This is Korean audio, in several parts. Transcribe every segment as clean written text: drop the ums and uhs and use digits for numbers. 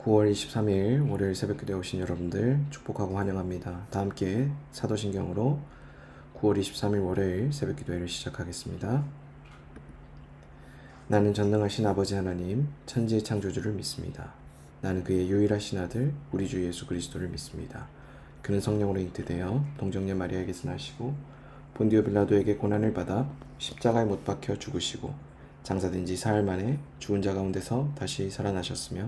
9월 23일 월요일 새벽기도에 오신 여러분들 축복하고 환영합니다. 다 함께 사도신경으로 9월 23일 월요일 새벽기도회를 시작하겠습니다. 나는 전능하신 아버지 하나님 천지의 창조주를 믿습니다. 나는 그의 유일하신 아들 우리 주 예수 그리스도를 믿습니다. 그는 성령으로 잉태되어 동정녀 마리아에게서 나시고 본디오 빌라도에게 고난을 받아 십자가에 못 박혀 죽으시고 장사된 지 사흘 만에 죽은 자 가운데서 다시 살아나셨으며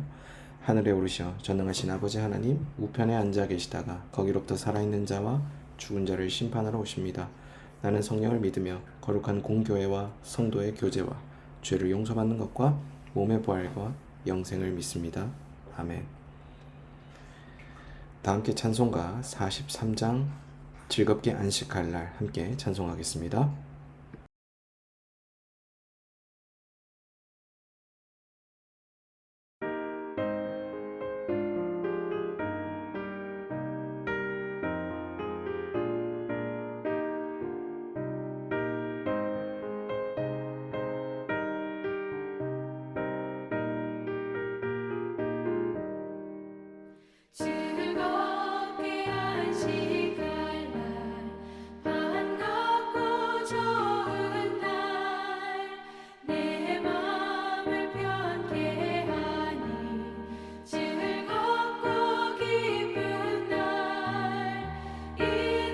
하늘에 오르셔 전능하신 아버지 하나님 우편에 앉아 계시다가 거기로부터 살아있는 자와 죽은 자를 심판하러 오십니다. 나는 성령을 믿으며 거룩한 공교회와 성도의 교제와 죄를 용서받는 것과 몸의 부활과 영생을 믿습니다. 아멘. 다 함께 찬송가 43장 즐겁게 안식할 날 함께 찬송하겠습니다. 즐겁게 안식할 날 반갑고 좋은 날 내 맘을 편케 하니 즐겁고 기쁜 날 이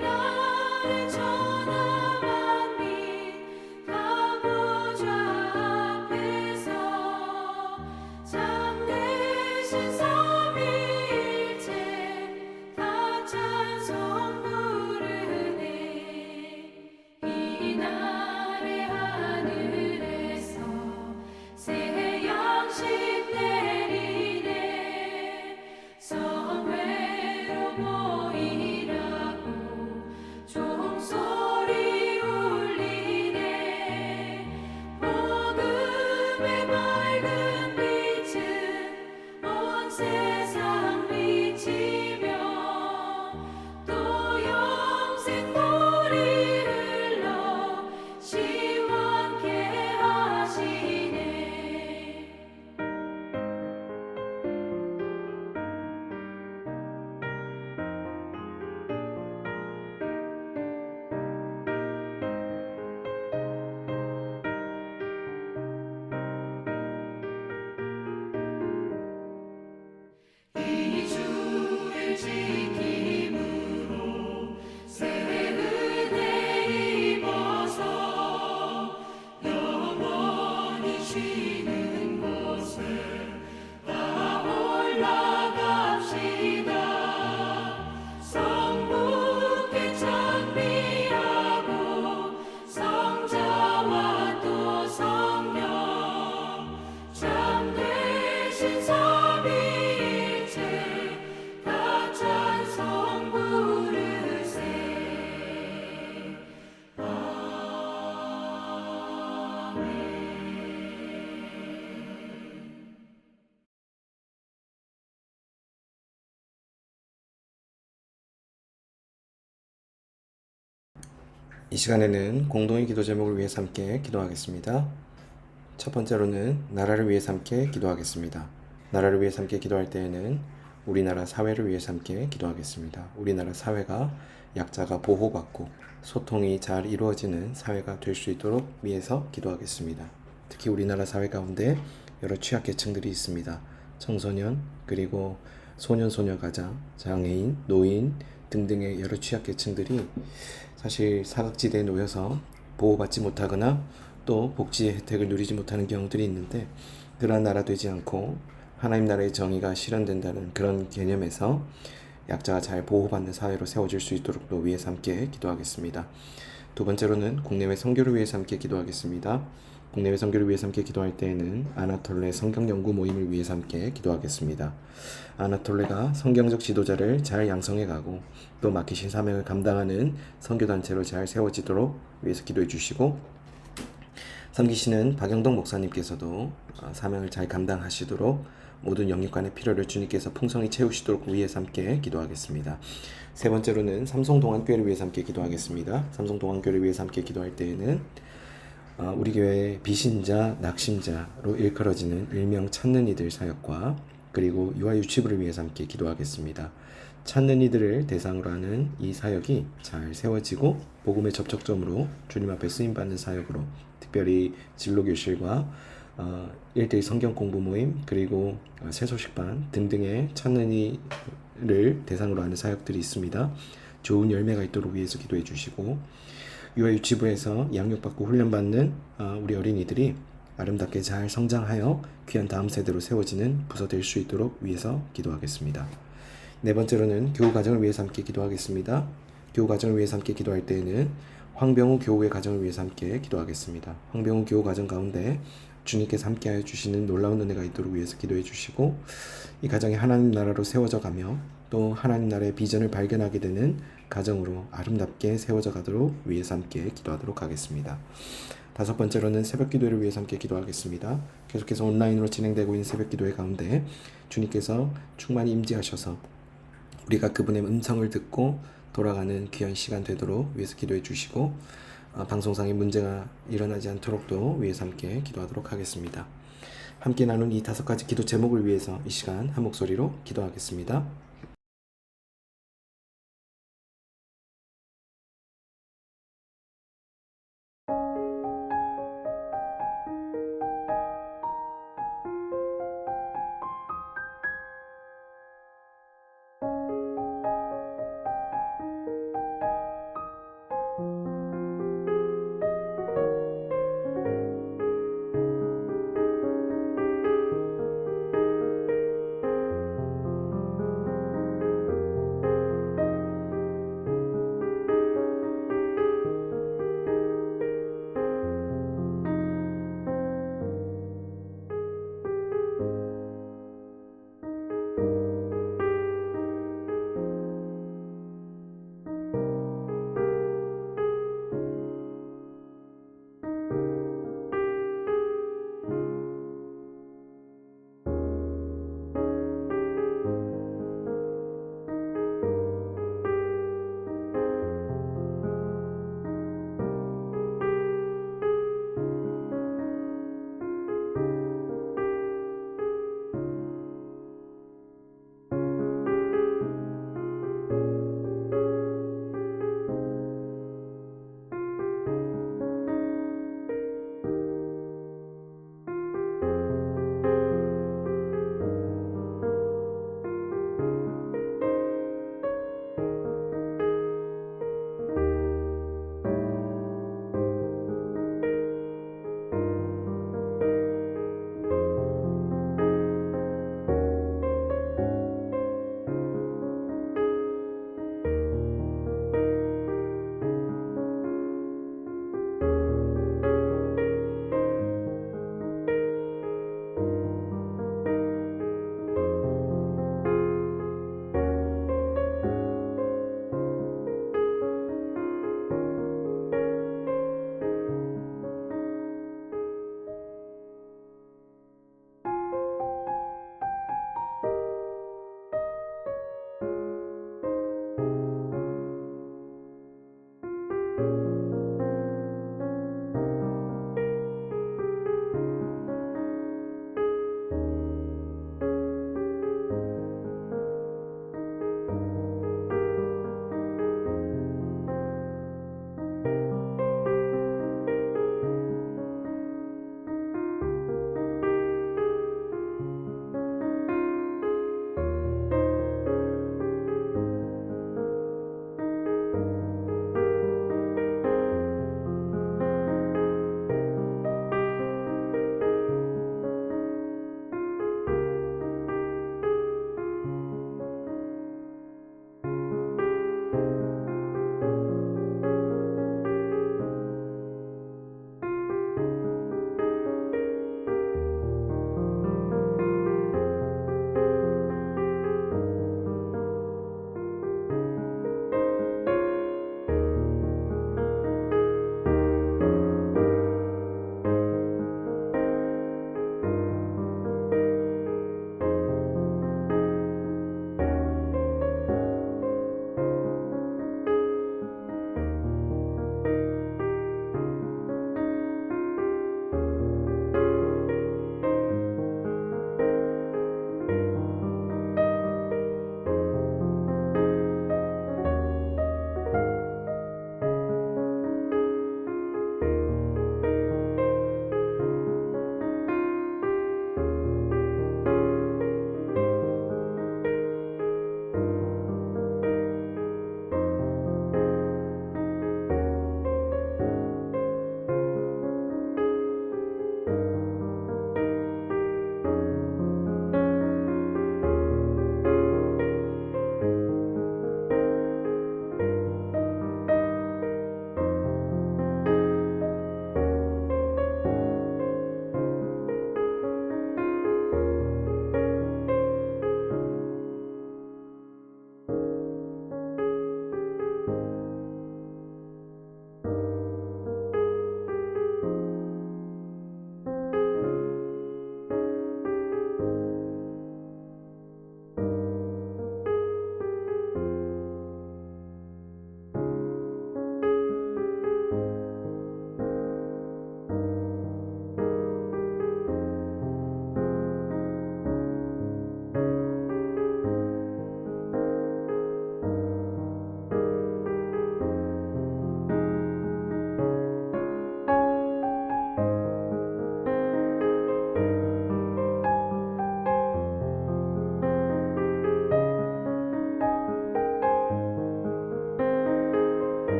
날에 천하 만민 다 보좌 앞에서 참되신 삼위일체 다 찬송 부르네. 이 날에 하늘에서 새 양식 내리네. 성회로 모이라고 종소리 울리네. 복음의 맑은 빛은 온 세상 비치며 또 영생 물이 흘러 시원케 하시네. 이 주를 지킴으로 새 은혜 입어서 영원히 쉬는 곳에 다 올라갑시다. 성부께 찬미하고 성자와 또 성령 참되신 삼위일체 다 찬송 부르세. 이 시간에는 공동의 기도 제목을 위해서 함께 기도하겠습니다. 첫 번째로는 나라를 위해서 함께 기도하겠습니다. 나라를 위해서 함께 기도할 때에는 우리나라 사회를 위해서 함께 기도하겠습니다. 우리나라 사회가 약자가 보호받고 소통이 잘 이루어지는 사회가 될 수 있도록 위해서 기도하겠습니다. 특히 우리나라 사회 가운데 여러 취약계층들이 있습니다. 청소년, 그리고 소년, 소녀 가장, 장애인, 노인 등등의 여러 취약계층들이 사실 사각지대에 놓여서 보호받지 못하거나 또 복지의 혜택을 누리지 못하는 경우들이 있는데, 그러한 나라 되지 않고 하나님 나라의 정의가 실현된다는 그런 개념에서 약자가 잘 보호받는 사회로 세워질 수 있도록 또 위해서 함께 기도하겠습니다. 두 번째로는 국내외 선교를 위해서 함께 기도하겠습니다. 국내외 선교를 위해서 함께 기도할 때에는 아나톨레 성경연구 모임을 위해서 함께 기도하겠습니다. 아나톨레가 성경적 지도자를 잘 양성해가고 또 맡기신 사명을 감당하는 선교단체로 잘 세워지도록 위해서 기도해 주시고, 섬기시는 박영동 목사님께서도 사명을 잘 감당하시도록 모든 영육간의 필요를 주님께서 풍성히 채우시도록 위해서 함께 기도하겠습니다. 세 번째로는 삼성동안교회를 위해서 함께 기도하겠습니다. 삼성동안교회를 위해서 함께 기도할 때에는 우리 교회 비신자, 낙심자로 일컬어지는 일명 찾는 이들 사역과 그리고 유아 유치부를 위해서 함께 기도하겠습니다. 찾는 이들을 대상으로 하는 이 사역이 잘 세워지고 복음의 접촉점으로 주님 앞에 쓰임받는 사역으로, 특별히 진로교실과 1대1 성경 공부 모임, 그리고 새소식반 등등의 찾는 이를 대상으로 하는 사역들이 있습니다. 좋은 열매가 있도록 위해서 기도해 주시고, 유아 유치부에서 양육받고 훈련받는 우리 어린이들이 아름답게 잘 성장하여 귀한 다음 세대로 세워지는 부서 될 수 있도록 위해서 기도하겠습니다. 네 번째로는 교우 가정을 위해서 함께 기도하겠습니다. 교우 가정을 위해서 함께 기도할 때에는 황병우 교우의 가정을 위해서 함께 기도하겠습니다. 황병우 교우 가정 가운데 주님께서 함께하여 주시는 놀라운 은혜가 있도록 위해서 기도해 주시고, 이 가정이 하나님 나라로 세워져 가며 또 하나님 나라의 비전을 발견하게 되는 가정으로 아름답게 세워져 가도록 위해서 함께 기도하도록 하겠습니다. 다섯 번째로는 새벽 기도회를 위해서 함께 기도하겠습니다. 계속해서 온라인으로 진행되고 있는 새벽 기도회 가운데 주님께서 충만히 임재하셔서 우리가 그분의 음성을 듣고 돌아가는 귀한 시간 되도록 위해서 기도해 주시고, 방송상의 문제가 일어나지 않도록도 위해서 함께 기도하도록 하겠습니다. 함께 나눈 이 5가지 기도 제목을 위해서 이 시간 한 목소리로 기도하겠습니다.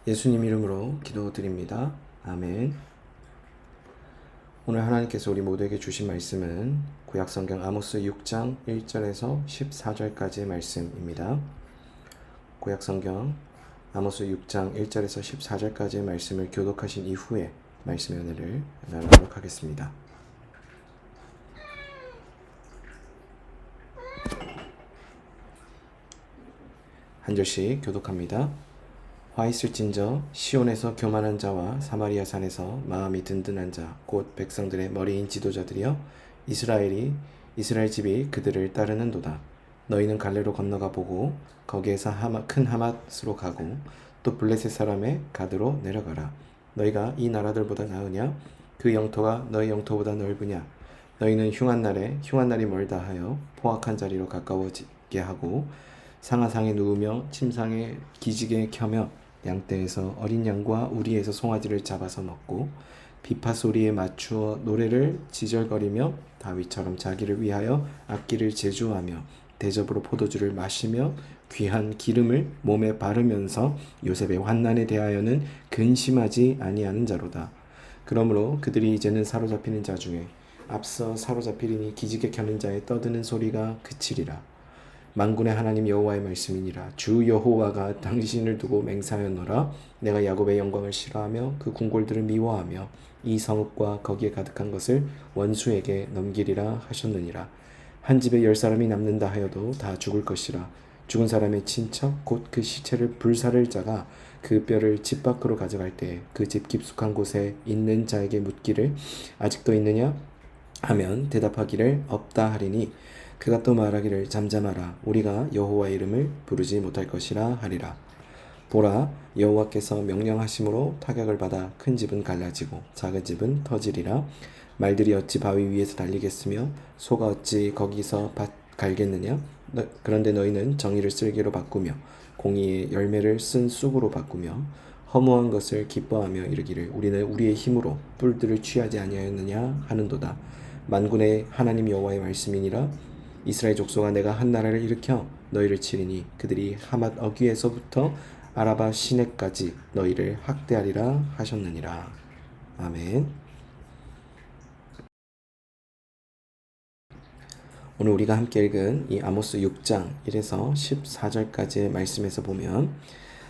예수님 이름으로 기도드립니다. 아멘. 오늘 하나님께서 우리 모두에게 주신 말씀은 구약성경 아모스 6장 1절에서 14절까지의 말씀입니다. 구약성경 아모스 6장 1절에서 14절까지의 말씀을 교독하신 이후에 말씀의 은혜를 나누도록 하겠습니다. 한 절씩 교독합니다. 화 있을진저 시온에서 교만한 자와 사마리아 산에서 마음이 든든한 자 곧 백성들의 머리인 지도자들이여 이스라엘 집이 그들을 따르는도다. 너희는 갈레로 건너가 보고 거기에서 큰 하맛으로 가고 또 블레셋 사람의 가드로 내려가라. 너희가 이 나라들보다 나으냐? 그 영토가 너희 영토보다 넓으냐? 너희는 흉한 날이 멀다 하여 포악한 자리로 가까워지게 하고 상하상에 누우며 침상에 기지개 켜며 양떼에서 어린 양과 우리에서 송아지를 잡아서 먹고 비파 소리에 맞추어 노래를 지절거리며 다윗처럼 자기를 위하여 악기를 제주하며 대접으로 포도주를 마시며 귀한 기름을 몸에 바르면서 요셉의 환난에 대하여는 근심하지 아니하는 자로다. 그러므로 그들이 이제는 사로잡히는 자 중에 앞서 사로잡히리니 기지개 켜는 자의 떠드는 소리가 그치리라. 만군의 하나님 여호와의 말씀이니라. 주 여호와가 당신을 두고 맹세하였노라. 내가 야곱의 영광을 싫어하며 그 궁궐들을 미워하며 이 성읍과 거기에 가득한 것을 원수에게 넘기리라 하셨느니라. 한 집에 10사람이 남는다 하여도 다 죽을 것이라. 죽은 사람의 친척 곧 그 시체를 불사를 자가 그 뼈를 집 밖으로 가져갈 때에 그 집 깊숙한 곳에 있는 자에게 묻기를 아직도 있느냐 하면 대답하기를 없다 하리니 그가 또 말하기를 잠잠하라. 우리가 여호와의 이름을 부르지 못할 것이라 하리라. 보라, 여호와께서 명령하심으로 타격을 받아 큰 집은 갈라지고 작은 집은 터지리라. 말들이 어찌 바위 위에서 달리겠으며 소가 어찌 거기서 밭 갈겠느냐? 그런데 너희는 정의를 쓸개로 바꾸며 공의의 열매를 쓴 쑥으로 바꾸며 허무한 것을 기뻐하며 이르기를 우리는 우리의 힘으로 뿔들을 취하지 아니하였느냐 하는도다. 만군의 하나님 여호와의 말씀이니라. 이스라엘 족속아, 내가 한 나라를 일으켜 너희를 치리니 그들이 하맛 어귀에서부터 아라바 시내까지 너희를 학대하리라 하셨느니라. 아멘. 오늘 우리가 함께 읽은 이 아모스 6장 1에서 14절까지의 말씀에서 보면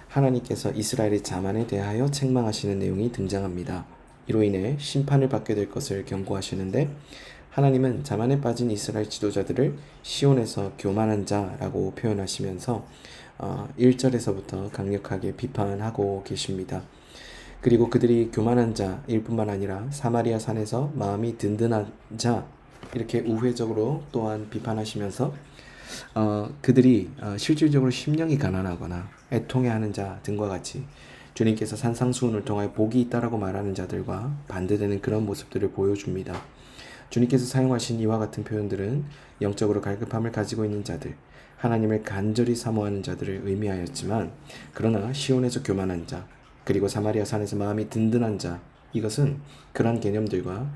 하나님께서 이스라엘의 자만에 대하여 책망하시는 내용이 등장합니다. 이로 인해 심판을 받게 될 것을 경고하시는데 하나님은 자만에 빠진 이스라엘 지도자들을 시온에서 교만한 자라고 표현하시면서 1절에서부터 강력하게 비판하고 계십니다. 그리고 그들이 교만한 자일 뿐만 아니라 사마리아 산에서 마음이 든든한 자 이렇게 우회적으로 또한 비판하시면서 그들이 실질적으로 심령이 가난하거나 애통해하는 자 등과 같이 주님께서 산상수훈을 통하여 복이 있다라고 말하는 자들과 반대되는 그런 모습들을 보여줍니다. 주님께서 사용하신 이와 같은 표현들은 영적으로 갈급함을 가지고 있는 자들, 하나님을 간절히 사모하는 자들을 의미하였지만 그러나 시온에서 교만한 자, 그리고 사마리아 산에서 마음이 든든한 자, 이것은 그러한 개념들과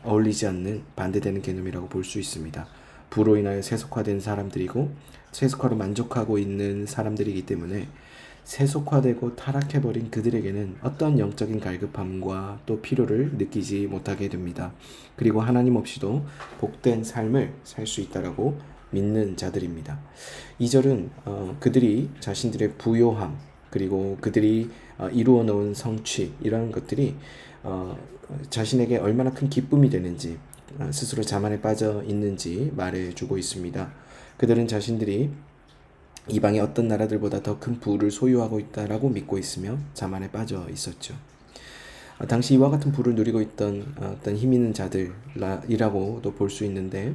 어울리지 않는 반대되는 개념이라고 볼 수 있습니다. 부로 인하여 세속화된 사람들이고 세속화로 만족하고 있는 사람들이기 때문에 세속화되고 타락해버린 그들에게는 어떤 영적인 갈급함과 또 필요를 느끼지 못하게 됩니다. 그리고 하나님 없이도 복된 삶을 살 수 있다라고 믿는 자들입니다. 2절은 그들이 자신들의 부요함 그리고 그들이 이루어 놓은 성취 이런 것들이 자신에게 얼마나 큰 기쁨이 되는지 스스로 자만에 빠져 있는지 말해주고 있습니다. 그들은 자신들이 이방의 어떤 나라들보다 더 큰 부를 소유하고 있다라고 믿고 있으며 자만에 빠져 있었죠. 당시 이와 같은 부를 누리고 있던 어떤 힘 있는 자들이라고도 볼 수 있는데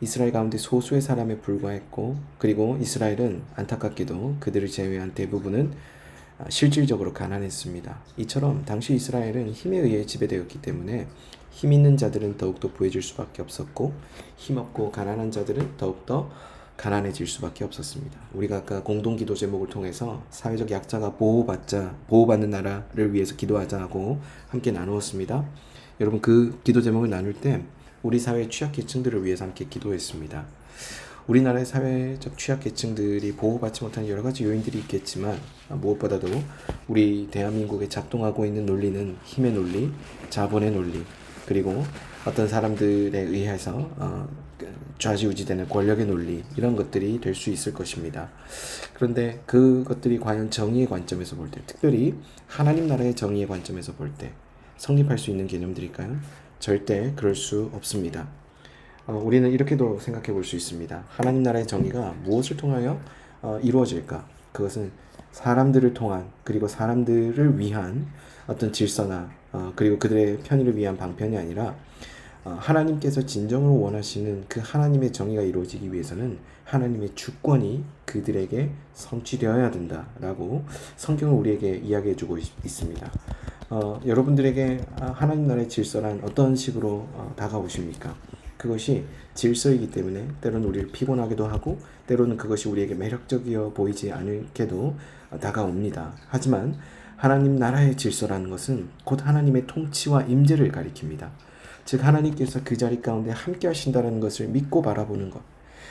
이스라엘 가운데 소수의 사람에 불과했고 그리고 이스라엘은 안타깝게도 그들을 제외한 대부분은 실질적으로 가난했습니다. 이처럼 당시 이스라엘은 힘에 의해 지배되었기 때문에 힘 있는 자들은 더욱더 부해질 수밖에 없었고 힘없고 가난한 자들은 더욱더 가난해질 수밖에 없었습니다. 우리가 아까 공동기도 제목을 통해서 사회적 약자가 보호받는 나라를 위해서 기도하자고 함께 나누었습니다. 여러분 그 기도 제목을 나눌 때 우리 사회 취약계층들을 위해서 함께 기도했습니다. 우리나라의 사회적 취약계층들이 보호받지 못하는 여러 가지 요인들이 있겠지만 무엇보다도 우리 대한민국에 작동하고 있는 논리는 힘의 논리, 자본의 논리, 그리고 어떤 사람들에 의해서 좌지우지되는 권력의 논리, 이런 것들이 될 수 있을 것입니다. 그런데 그것들이 과연 정의의 관점에서 볼 때, 특별히 하나님 나라의 정의의 관점에서 볼 때 성립할 수 있는 개념들일까요? 절대 그럴 수 없습니다. 우리는 이렇게도 생각해 볼 수 있습니다. 하나님 나라의 정의가 무엇을 통하여 이루어질까? 그것은 사람들을 통한, 그리고 사람들을 위한 어떤 질서나 그리고 그들의 편의를 위한 방편이 아니라 하나님께서 진정으로 원하시는 그 하나님의 정의가 이루어지기 위해서는 하나님의 주권이 그들에게 성취되어야 된다라고 성경은 우리에게 이야기해 주고 있습니다. 여러분들에게 하나님 나라의 질서란 어떤 식으로 다가오십니까? 그것이 질서이기 때문에 때로는 우리를 피곤하기도 하고, 때로는 그것이 우리에게 매력적이어 보이지 않게도 다가옵니다. 하지만 하나님 나라의 질서라는 것은 곧 하나님의 통치와 임재를 가리킵니다. 즉 하나님께서 그 자리 가운데 함께 하신다는 것을 믿고 바라보는 것,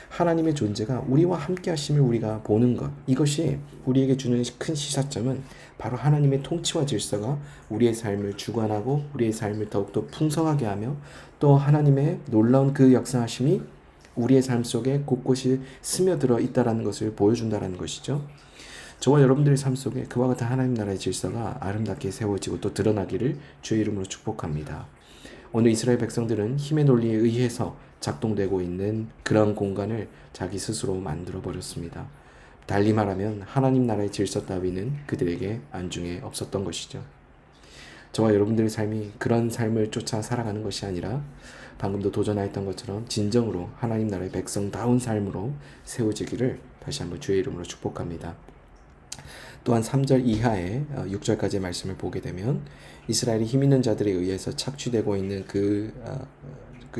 하나님의 존재가 우리와 함께 하심을 우리가 보는 것, 이것이 우리에게 주는 큰 시사점은 바로 하나님의 통치와 질서가 우리의 삶을 주관하고 우리의 삶을 더욱더 풍성하게 하며, 또 하나님의 놀라운 그 역사하심이 우리의 삶 속에 곳곳이 스며들어 있다는 것을 보여준다는 것이죠. 저와 여러분들의 삶 속에 그와 같은 하나님 나라의 질서가 아름답게 세워지고 또 드러나기를 주의 이름으로 축복합니다. 오늘 이스라엘 백성들은 힘의 논리에 의해서 작동되고 있는 그런 공간을 자기 스스로 만들어 버렸습니다. 달리 말하면 하나님 나라의 질서 따위는 그들에게 안중에 없었던 것이죠. 저와 여러분들의 삶이 그런 삶을 쫓아 살아가는 것이 아니라 방금도 도전하였던 것처럼 진정으로 하나님 나라의 백성다운 삶으로 세워지기를 다시 한번 주의 이름으로 축복합니다. 또한 3절 이하의 6절까지의 말씀을 보게 되면 이스라엘이 힘 있는 자들에 의해서 착취되고 있는 그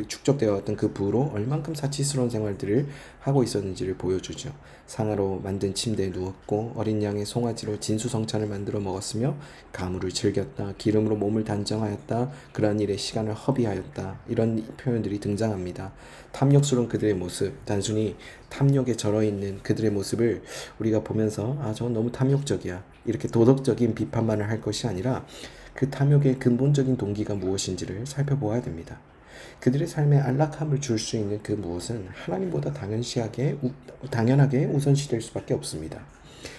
축적되어 왔던 그 부로 얼만큼 사치스러운 생활들을 하고 있었는지를 보여주죠. 상아로 만든 침대에 누웠고 어린 양의 송아지로 진수성찬을 만들어 먹었으며 가물을 즐겼다, 기름으로 몸을 단정하였다, 그러한 일에 시간을 허비하였다, 이런 표현들이 등장합니다. 탐욕스러운 그들의 모습, 단순히 탐욕에 절어있는 그들의 모습을 우리가 보면서 저건 너무 탐욕적이야, 이렇게 도덕적인 비판만을 할 것이 아니라 그 탐욕의 근본적인 동기가 무엇인지를 살펴보아야 됩니다. 그들의 삶에 안락함을 줄 수 있는 그 무엇은 하나님보다 당연하게 우선시될 수밖에 없습니다.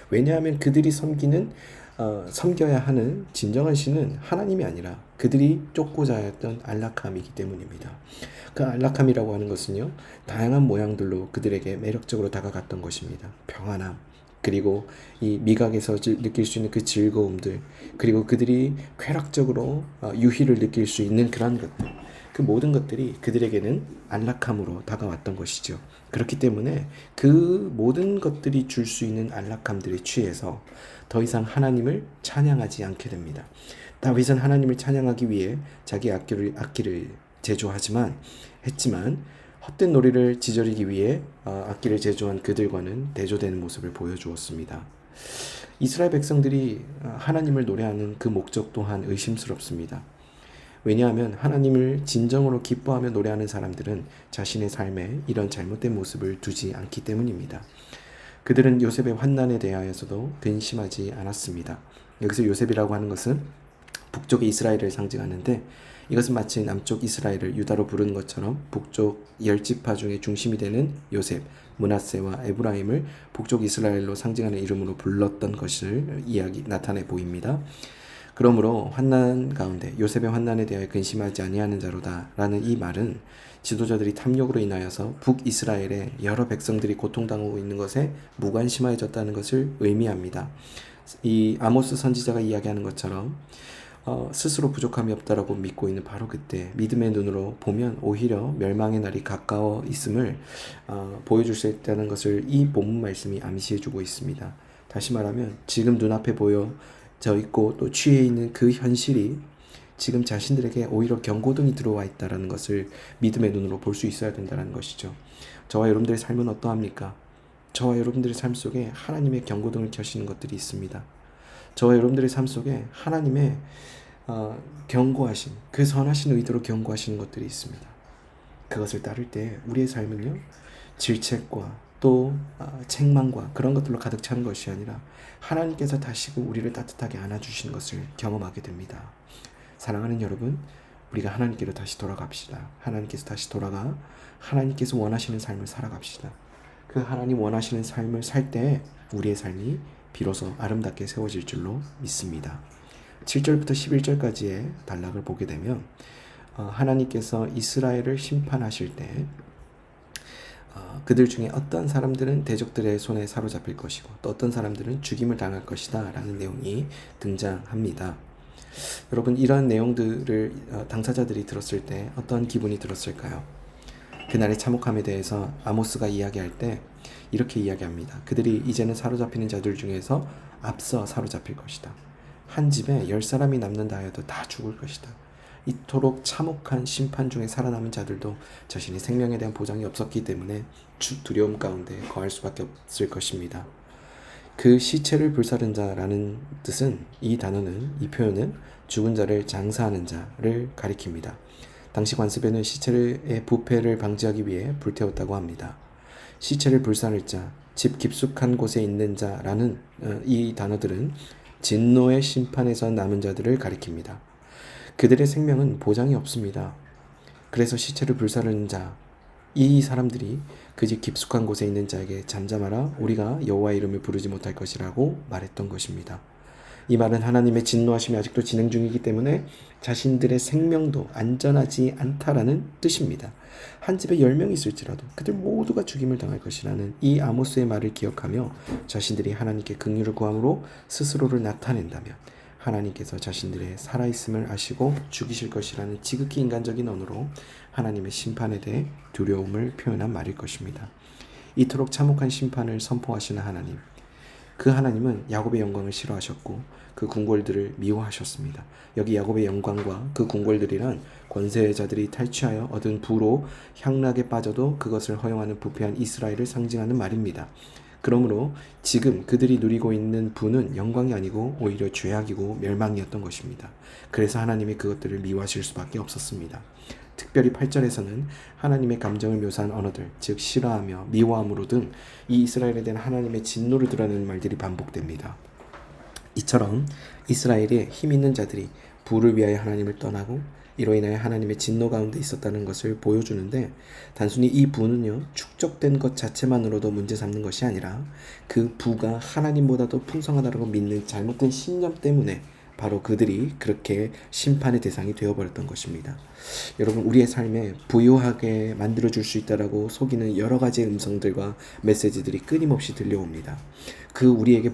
왜냐하면 그들이 섬겨야 하는 진정한 신은 하나님이 아니라 그들이 쫓고자 했던 안락함이기 때문입니다. 그 안락함이라고 하는 것은요, 다양한 모양들로 그들에게 매력적으로 다가갔던 것입니다. 평안함, 그리고 이 미각에서 느낄 수 있는 그 즐거움들, 그리고 그들이 쾌락적으로 유희를 느낄 수 있는 그런 것들, 그 모든 것들이 그들에게는 안락함으로 다가왔던 것이죠. 그렇기 때문에 그 모든 것들이 줄 수 있는 안락함들에 취해서 더 이상 하나님을 찬양하지 않게 됩니다. 다윗은 하나님을 찬양하기 위해 자기 악기를 했지만 헛된 놀이를 지저리기 위해 악기를 제조한 그들과는 대조되는 모습을 보여주었습니다. 이스라엘 백성들이 하나님을 노래하는 그 목적 또한 의심스럽습니다. 왜냐하면 하나님을 진정으로 기뻐하며 노래하는 사람들은 자신의 삶에 이런 잘못된 모습을 두지 않기 때문입니다. 그들은 요셉의 환난에 대하여서도 근심하지 않았습니다. 여기서 요셉이라고 하는 것은 북쪽의 이스라엘을 상징하는데, 이것은 마치 남쪽 이스라엘을 유다로 부르는 것처럼 북쪽 10지파 중에 중심이 되는 요셉, 므낫세와 에브라임을 북쪽 이스라엘로 상징하는 이름으로 불렀던 것을 나타내 보입니다. 그러므로 환난 가운데 요셉의 환난에 대하여 근심하지 아니하는 자로다 라는 이 말은 지도자들이 탐욕으로 인하여서 북이스라엘의 여러 백성들이 고통당하고 있는 것에 무관심해졌다는 것을 의미합니다. 이 아모스 선지자가 이야기하는 것처럼 스스로 부족함이 없다라고 믿고 있는 바로 그때 믿음의 눈으로 보면 오히려 멸망의 날이 가까워 있음을 보여줄 수 있다는 것을 이 본문 말씀이 암시해주고 있습니다. 다시 말하면 지금 눈앞에 보여져 있고 또 취해 있는 그 현실이 지금 자신들에게 오히려 경고등이 들어와 있다는 것을 믿음의 눈으로 볼 수 있어야 된다는 것이죠. 저와 여러분들의 삶은 어떠합니까? 저와 여러분들의 삶 속에 하나님의 경고등을 켜시는 것들이 있습니다. 저와 여러분들의 삶 속에 하나님의 경고하신, 그 선하신 의도로 경고하시는 것들이 있습니다. 그것을 따를 때 우리의 삶은요, 질책과 또 책망과 그런 것들로 가득 차는 것이 아니라 하나님께서 다시금 우리를 따뜻하게 안아주시는 것을 경험하게 됩니다. 사랑하는 여러분, 우리가 하나님께로 다시 돌아갑시다. 하나님께서 다시 돌아가 하나님께서 원하시는 삶을 살아갑시다. 그 하나님 원하시는 삶을 살 때 우리의 삶이 비로소 아름답게 세워질 줄로 믿습니다. 7절부터 11절까지의 단락을 보게 되면 하나님께서 이스라엘을 심판하실 때 그들 중에 어떤 사람들은 대적들의 손에 사로잡힐 것이고 또 어떤 사람들은 죽임을 당할 것이다 라는 내용이 등장합니다. 여러분, 이런 내용들을 당사자들이 들었을 때 어떤 기분이 들었을까요? 그날의 참혹함에 대해서 아모스가 이야기할 때 이렇게 이야기합니다. 그들이 이제는 사로잡히는 자들 중에서 앞서 사로잡힐 것이다. 한 집에 10사람이 남는다 하여도 다 죽을 것이다. 이토록 참혹한 심판 중에 살아남은 자들도 자신의 생명에 대한 보장이 없었기 때문에 두려움 가운데 거할 수밖에 없을 것입니다. 그 시체를 불사른 자라는 뜻은 이 표현은 죽은 자를 장사하는 자를 가리킵니다. 당시 관습에는 시체의 부패를 방지하기 위해 불태웠다고 합니다. 시체를 불사를 자, 집 깊숙한 곳에 있는 자라는 이 단어들은 진노의 심판에서 남은 자들을 가리킵니다. 그들의 생명은 보장이 없습니다. 그래서 시체를 불사르는 자, 이 사람들이 그 집 깊숙한 곳에 있는 자에게 잠잠하라, 우리가 여호와의 이름을 부르지 못할 것이라고 말했던 것입니다. 이 말은 하나님의 진노하심이 아직도 진행 중이기 때문에 자신들의 생명도 안전하지 않다라는 뜻입니다. 한 집에 10명이 있을지라도 그들 모두가 죽임을 당할 것이라는 이 아모스의 말을 기억하며 자신들이 하나님께 긍휼을 구함으로 스스로를 나타낸다면 하나님께서 자신들의 살아있음을 아시고 죽이실 것이라는 지극히 인간적인 언어로 하나님의 심판에 대해 두려움을 표현한 말일 것입니다. 이토록 참혹한 심판을 선포하시는 하나님, 그 하나님은 야곱의 영광을 싫어하셨고 그 궁궐들을 미워하셨습니다. 여기 야곱의 영광과 그 궁궐들이란 권세자들이 탈취하여 얻은 부로 향락에 빠져도 그것을 허용하는 부패한 이스라엘을 상징하는 말입니다. 그러므로 지금 그들이 누리고 있는 부는 영광이 아니고 오히려 죄악이고 멸망이었던 것입니다. 그래서 하나님이 그것들을 미워하실 수밖에 없었습니다. 특별히 8절에서는 하나님의 감정을 묘사한 언어들, 즉 싫어하며 미워함으로 등 이 이스라엘에 대한 하나님의 진노를 드러내는 말들이 반복됩니다. 이처럼 이스라엘의 힘 있는 자들이 부를 위하여 하나님을 떠나고 이로 인하여 하나님의 진노 가운데 있었다는 것을 보여주는데, 단순히 이 부는요, 축적된 것 자체만으로도 문제 삼는 것이 아니라 그 부가 하나님보다도 풍성하다고 믿는 잘못된 신념 때문에 바로 그들이 그렇게 심판의 대상이 되어버렸던 것입니다. 여러분, 우리의 삶에 부유하게 만들어줄 수 있다라고 속이는 여러 가지의 음성들과 메시지들이 끊임없이 들려옵니다. 그 우리에게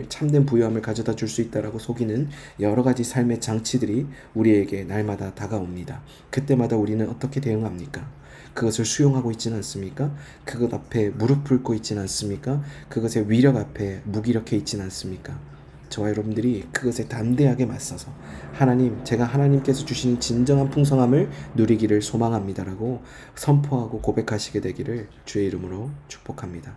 참된 부유함을 가져다 줄 수 있다라고 속이는 여러 가지 삶의 장치들이 우리에게 날마다 다가옵니다. 그때마다 우리는 어떻게 대응합니까? 그것을 수용하고 있지는 않습니까? 그것 앞에 무릎 꿇고 있지는 않습니까? 그것의 위력 앞에 무기력해 있지는 않습니까? 저와 여러분들이 그것에 담대하게 맞서서 하나님, 제가 하나님께서 주시는 진정한 풍성함을 누리기를 소망합니다라고 선포하고 고백하시게 되기를 주의 이름으로 축복합니다.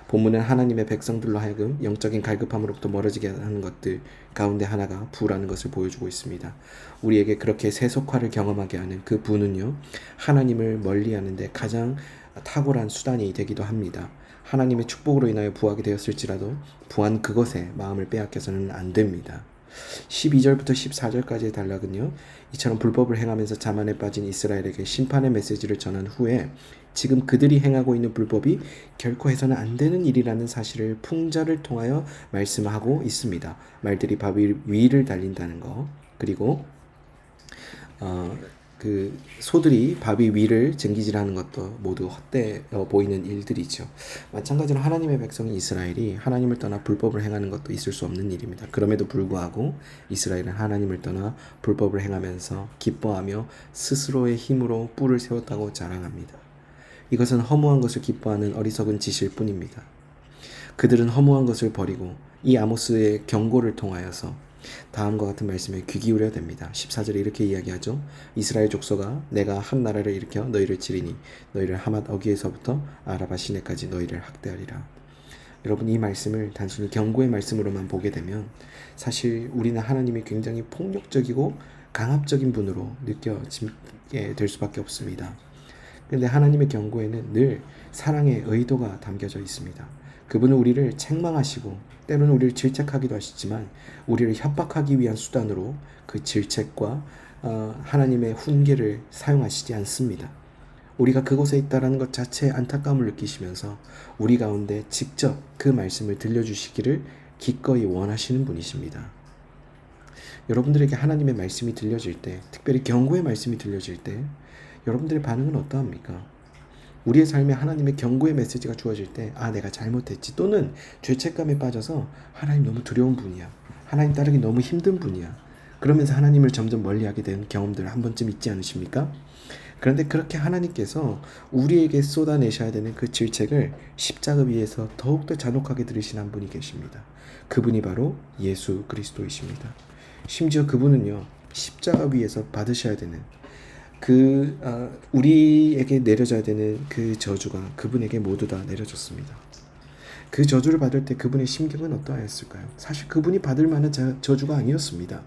본문은 하나님의 백성들로 하여금 영적인 갈급함으로부터 멀어지게 하는 것들 가운데 하나가 부라는 것을 보여주고 있습니다. 우리에게 그렇게 세속화를 경험하게 하는 그 부는요, 하나님을 멀리하는데 가장 탁월한 수단이 되기도 합니다. 하나님의 축복으로 인하여 부하게 되었을지라도 부한 그것에 마음을 빼앗겨서는 안 됩니다. 12절부터 14절까지의 단락은요, 이처럼 불법을 행하면서 자만에 빠진 이스라엘에게 심판의 메시지를 전한 후에 지금 그들이 행하고 있는 불법이 결코 해서는 안 되는 일이라는 사실을 풍자를 통하여 말씀하고 있습니다. 말들이 밥 위를 달린다는 거, 그리고 그 소들이 바위 위를 쟁기질하는 것도 모두 헛되어 보이는 일들이죠. 마찬가지로 하나님의 백성인 이스라엘이 하나님을 떠나 불법을 행하는 것도 있을 수 없는 일입니다. 그럼에도 불구하고 이스라엘은 하나님을 떠나 불법을 행하면서 기뻐하며 스스로의 힘으로 뿔을 세웠다고 자랑합니다. 이것은 허무한 것을 기뻐하는 어리석은 짓일 뿐입니다. 그들은 허무한 것을 버리고 이 아모스의 경고를 통하여서 다음과 같은 말씀에 귀 기울여야 됩니다. 14절에 이렇게 이야기하죠. 이스라엘 족속아, 내가 한 나라를 일으켜 너희를 치리니 너희를 하맛 어귀에서부터 아라바 시내까지 너희를 학대하리라. 여러분, 이 말씀을 단순히 경고의 말씀으로만 보게 되면 사실 우리는 하나님이 굉장히 폭력적이고 강압적인 분으로 느껴지게 될 수밖에 없습니다. 그런데 하나님의 경고에는 늘 사랑의 의도가 담겨져 있습니다. 그분은 우리를 책망하시고 때로는 우리를 질책하기도 하시지만 우리를 협박하기 위한 수단으로 그 질책과 하나님의 훈계를 사용하시지 않습니다. 우리가 그곳에 있다라는 것 자체에 안타까움을 느끼시면서 우리 가운데 직접 그 말씀을 들려주시기를 기꺼이 원하시는 분이십니다. 여러분들에게 하나님의 말씀이 들려질 때, 특별히 경고의 말씀이 들려질 때 여러분들의 반응은 어떠합니까? 우리의 삶에 하나님의 경고의 메시지가 주어질 때, 아, 내가 잘못했지, 또는 죄책감에 빠져서 하나님 너무 두려운 분이야, 하나님 따르기 너무 힘든 분이야, 그러면서 하나님을 점점 멀리하게 된 경험들 한 번쯤 있지 않으십니까? 그런데 그렇게 하나님께서 우리에게 쏟아내셔야 되는 그 질책을 십자가 위에서 더욱더 잔혹하게 들으신 한 분이 계십니다. 그분이 바로 예수 그리스도이십니다. 심지어 그분은요, 십자가 위에서 받으셔야 되는 우리에게 내려져야 되는 그 저주가 그분에게 모두 다 내려졌습니다. 그 저주를 받을 때 그분의 심경은 어떠하였을까요? 사실 그분이 받을 만한 저주가 아니었습니다.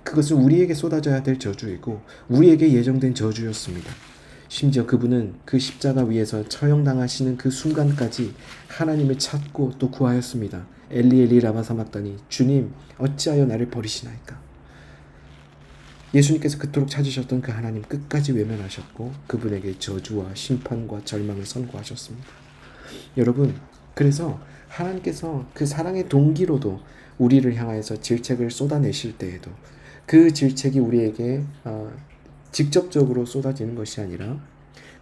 그것은 우리에게 쏟아져야 될 저주이고 우리에게 예정된 저주였습니다. 심지어 그분은 그 십자가 위에서 처형당하시는 그 순간까지 하나님을 찾고 또 구하였습니다. 엘리 엘리 라마 사막다니, 주님 어찌하여 나를 버리시나이까. 예수님께서 그토록 찾으셨던 그 하나님 끝까지 외면하셨고 그분에게 저주와 심판과 절망을 선고하셨습니다. 여러분, 그래서 하나님께서 그 사랑의 동기로도 우리를 향하여서 질책을 쏟아내실 때에도 그 질책이 우리에게 직접적으로 쏟아지는 것이 아니라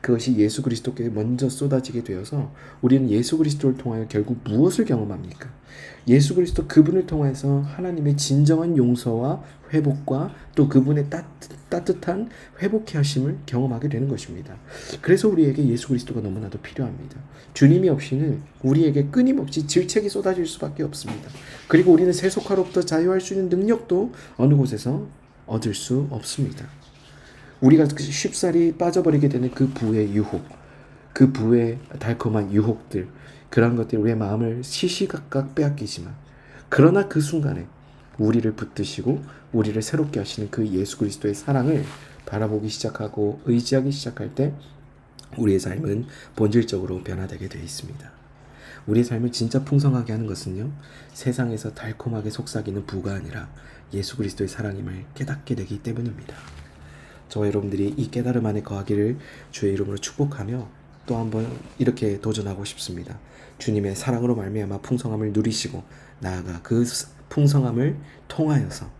그것이 예수 그리스도께 먼저 쏟아지게 되어서 우리는 예수 그리스도를 통하여 결국 무엇을 경험합니까? 예수 그리스도 그분을 통해서 하나님의 진정한 용서와 회복과 또 그분의 따뜻한 회복해 하심을 경험하게 되는 것입니다. 그래서 우리에게 예수 그리스도가 너무나도 필요합니다. 주님이 없이는 우리에게 끊임없이 질책이 쏟아질 수밖에 없습니다. 그리고 우리는 세속화로부터 자유할 수 있는 능력도 어느 곳에서 얻을 수 없습니다. 우리가 쉽사리 빠져버리게 되는 그 부의 유혹, 그 부의 달콤한 유혹들, 그런 것들이 우리의 마음을 시시각각 빼앗기지만, 그러나 그 순간에 우리를 붙드시고 우리를 새롭게 하시는 그 예수 그리스도의 사랑을 바라보기 시작하고 의지하기 시작할 때 우리의 삶은 본질적으로 변화되게 되어 있습니다. 우리의 삶을 진짜 풍성하게 하는 것은요, 세상에서 달콤하게 속삭이는 부가 아니라 예수 그리스도의 사랑임을 깨닫게 되기 때문입니다. 저와 여러분들이 이 깨달음 안에 거하기를 주의 이름으로 축복하며 또 한번 이렇게 도전하고 싶습니다. 주님의 사랑으로 말미암아 풍성함을 누리시고 나아가 그 풍성함을 통하여서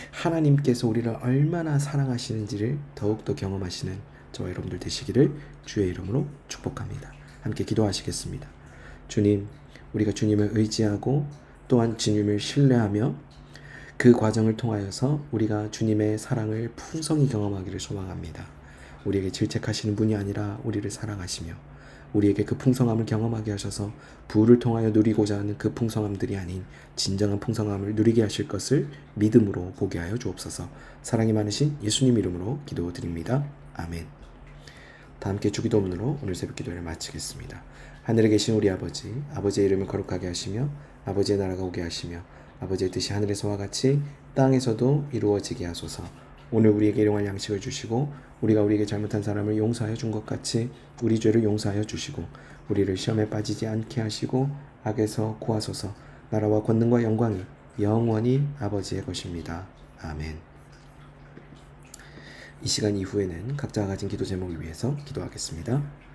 하나님께서 우리를 얼마나 사랑하시는지를 더욱더 경험하시는 저와 여러분들 되시기를 주의 이름으로 축복합니다. 함께 기도하시겠습니다. 주님, 우리가 주님을 의지하고 또한 주님을 신뢰하며 그 과정을 통하여서 우리가 주님의 사랑을 풍성히 경험하기를 소망합니다. 우리에게 질책하시는 분이 아니라 우리를 사랑하시며 우리에게 그 풍성함을 경험하게 하셔서 부를 통하여 누리고자 하는 그 풍성함들이 아닌 진정한 풍성함을 누리게 하실 것을 믿음으로 보게 하여 주옵소서. 사랑이 많으신 예수님 이름으로 기도드립니다. 아멘. 다 함께 주기도문으로 오늘 새벽 기도를 마치겠습니다. 하늘에 계신 우리 아버지, 아버지의 이름을 거룩하게 하시며 아버지의 나라가 오게 하시며 아버지의 뜻이 하늘에서와 같이 땅에서도 이루어지게 하소서. 오늘 우리에게 일용할 양식을 주시고 우리가 우리에게 잘못한 사람을 용서하여 준 것 같이 우리 죄를 용서하여 주시고 우리를 시험에 빠지지 않게 하시고 악에서 구하소서. 나라와 권능과 영광이 영원히 아버지의 것입니다. 아멘. 이 시간 이후에는 각자가 가진 기도 제목을 위해서 기도하겠습니다.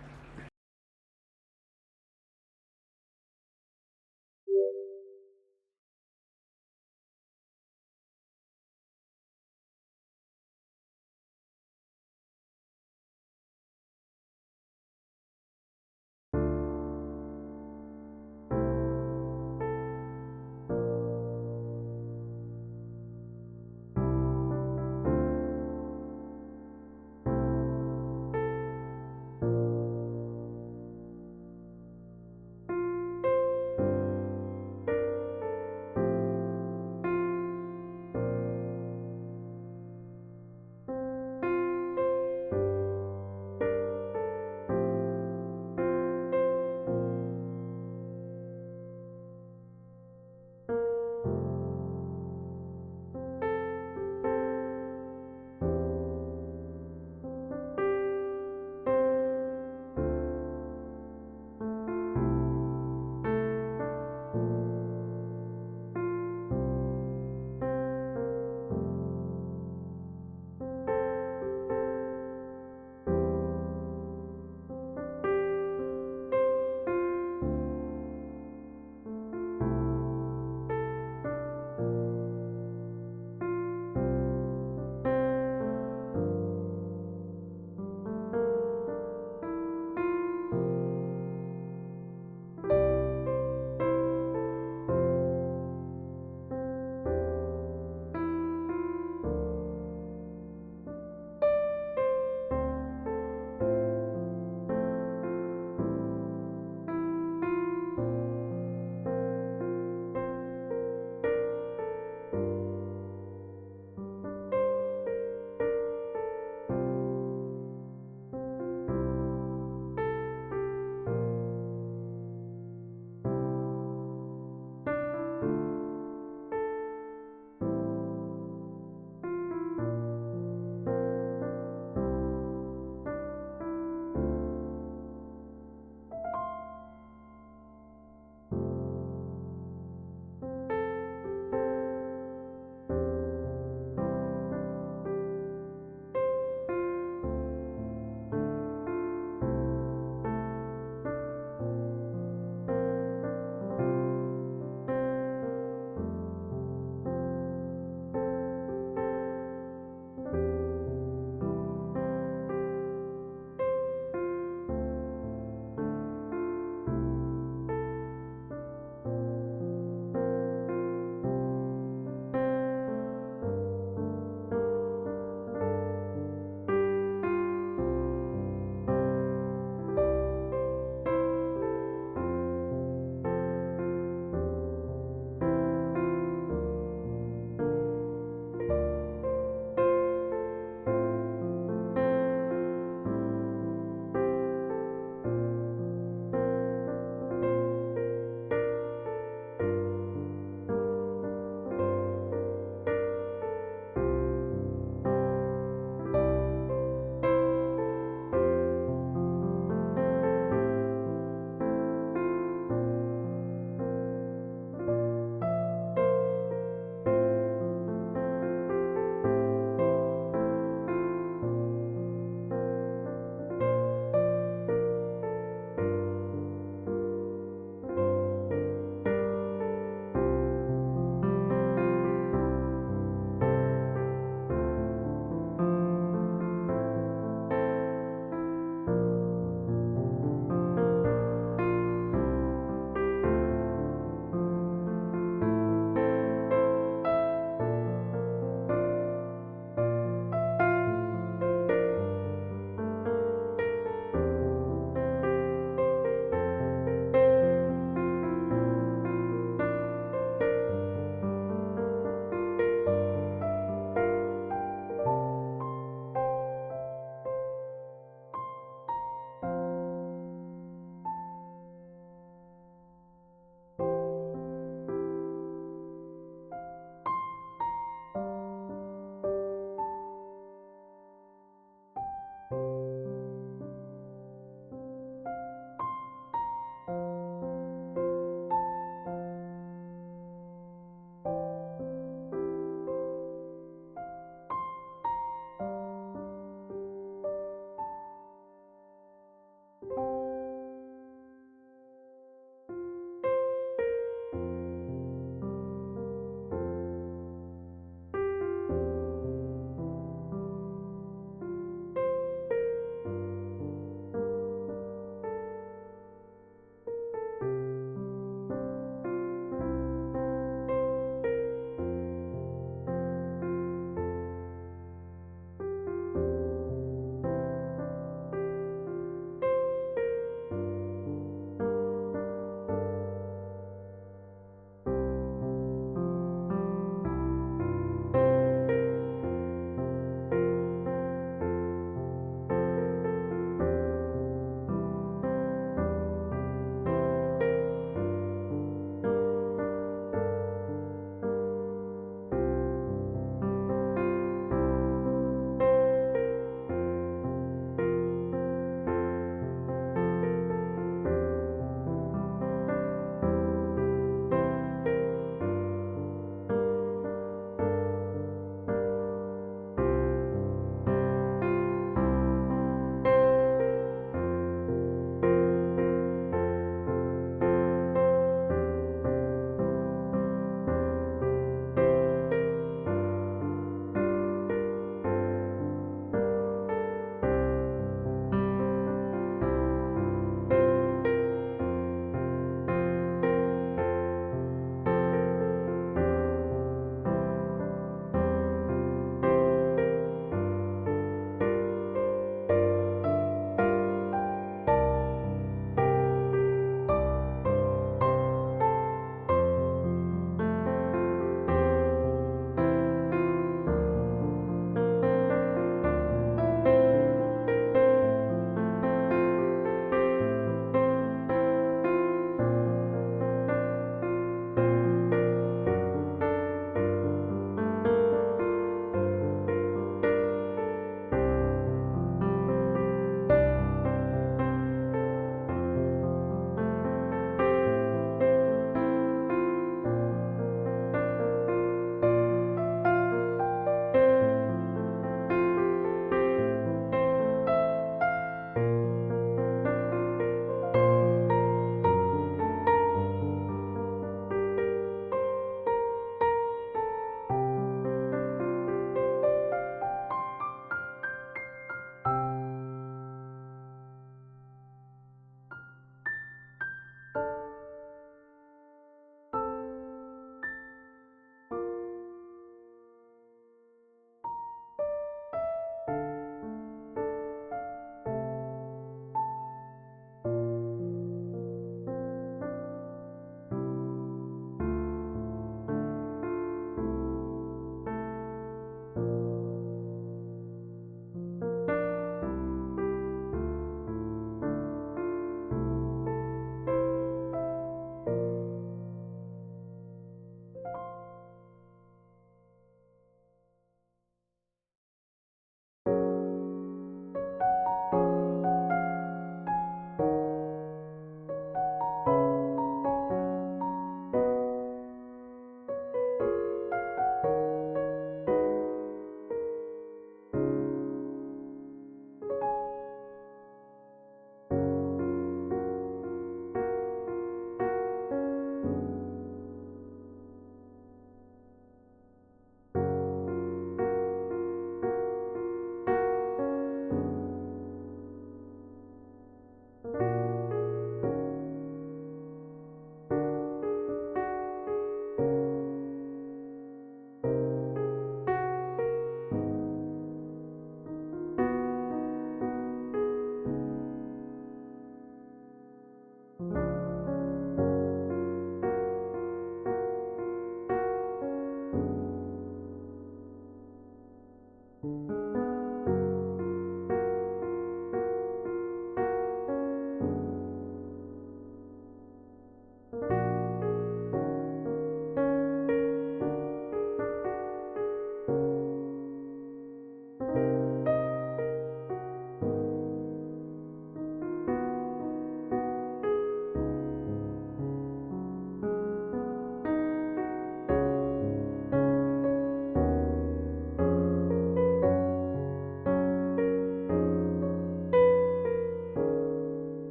주